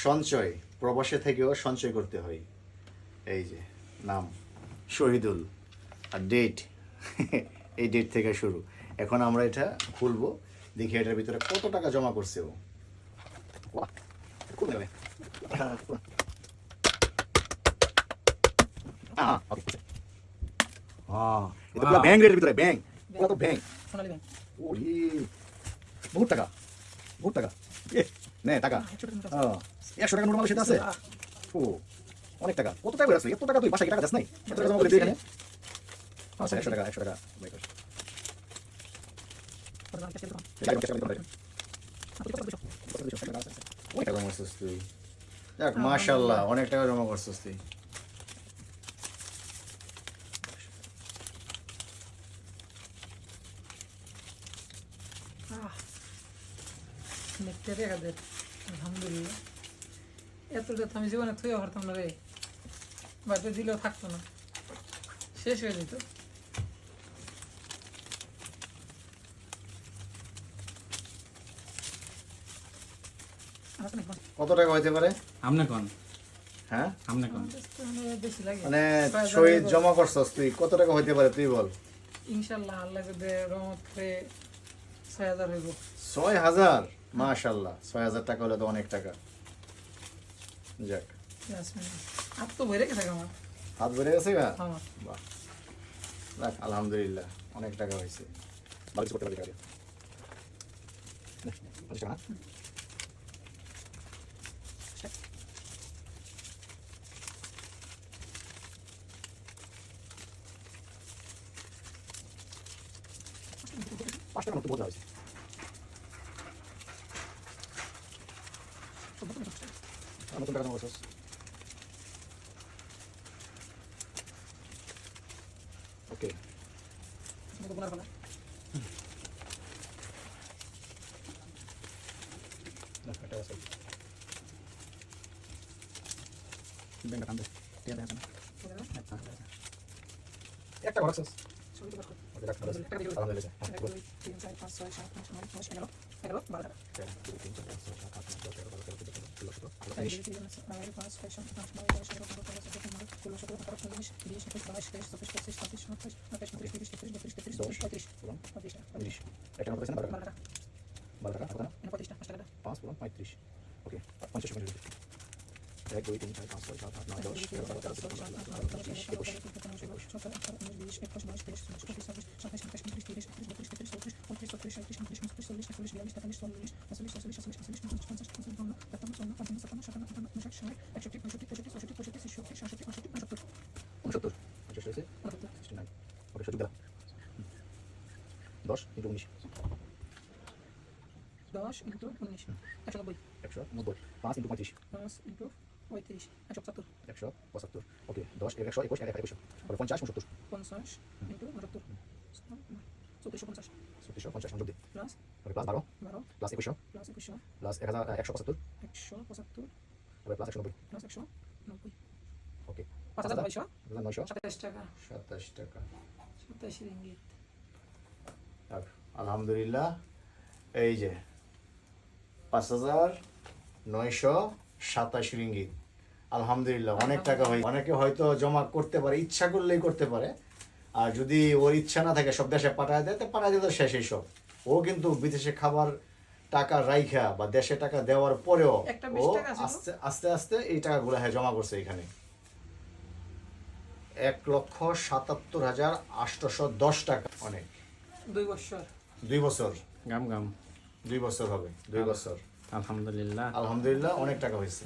সঞ্চয়, প্রবাসে থেকেও সঞ্চয় করতে হয়। এই যে নাম শহীদুল, আর ডেট এই ডেট থেকে শুরু। এখন আমরা এটা খুলবো, দেখি এটার ভিতরে কত টাকা জমা করছে ও। ব্যাংক রেটের ভিতরে ব্যাংক, কত ব্যাংক, ওরে বহুত টাকা, বহুত টাকা। নে টাকা 100 টাকা নোট আমার সাথে আছে। ও অনেক টাকা। কত টাকা আছে? এত টাকা তুই বাসায় টাকা দাস নাই? এত টাকা জমা করে দিই এখানে। আচ্ছা 100 টাকা 100 টাকা বাই কর। অনেক টাকা জমা করছিস তুই। যাক মাশাআল্লাহ, অনেক টাকা জমা করছিস তুই। আলহামদুলিল্লাহ, এতটা তো আমি জীবনে থুয়ে পারতাম না রে, বাড়িতে দিলেও থাকতো না, শেষ হয়ে যেত। কত টাকা হইতে পারে আমনে কোন? হ্যাঁ আমনে কোন? বেশি লাগে মানে শহীদ জমা করছস তুই, কত টাকা হইতে পারে তুই বল। ইনশাল্লাহ আল্লাহ যদি রহমত করে 6000 হইব। 6000? মাশাআল্লাহ, 6000 টাকা হলে তো অনেক টাকা। যাক আর তো ভরে গেছে আমার হাত বেড়ে গেছে গা। আমার বাহ, যাক আলহামদুলিল্লাহ, অনেক টাকা হয়েছে। ভালো কিছু করতে পারি টাকা দিয়ে। নে, 50 টাকা না? পাঁচ টাকা মতো বোঝা হয়েছে। নতুন টাকা জমা করছস। ওকে একটা আছে ব্যাংকটা কান্দে টিয়া দেন একটা করছস। ওকে রাখ আলহামদুলিল্লাহ। একটা নম্বর আছে না 12 টাকা, 5 পুরো 35। ওকে 50 minute. 1 2 3 4 5 6 7 8 9 10 11 12 13 14 10 into 19 10 into 19 190 190 5 into 35 5 into 35 175 175। ওকে 10 1 100 21 1 21 তাহলে 50 69 50 into 69 3450 3450 সংযোগ দিই। প্লাস ওকে প্লাস 12 12 প্লাস 2100 প্লাস 2100 প্লাস 175 175 তারপরে প্লাস 190 প্লাস 190 ওকে 5900 900 27 টাকা 27 টাকা। 27 রিঙ্গিত। আলহামদুলিল্লাহ, এই যে 5927 রিঙ্গিত। আলহামদুলিল্লাহ, অনেক টাকা হয়। অনেকে হয়তো জমা করতে পারে, ইচ্ছা করলেই করতে পারে, আর যদি ওর ইচ্ছা না থাকে সব দেশে পাঠায় দেয় তো পাঠায় দিতে শেষই সব। ও কিন্তু বিদেশে খাবার টাকা রাইখা বা দেশে টাকা দেওয়ার পরেও ও আস্তে আস্তে আস্তে এই টাকাগুলো জমা করছে এখানে। 1,77,810 টাকা, অনেক। 2 বছর 2 বছর গাম গাম 2 বছর হবে, 2 বছর। আলহামদুলিল্লাহ আলহামদুলিল্লাহ, অনেক টাকা হয়েছে।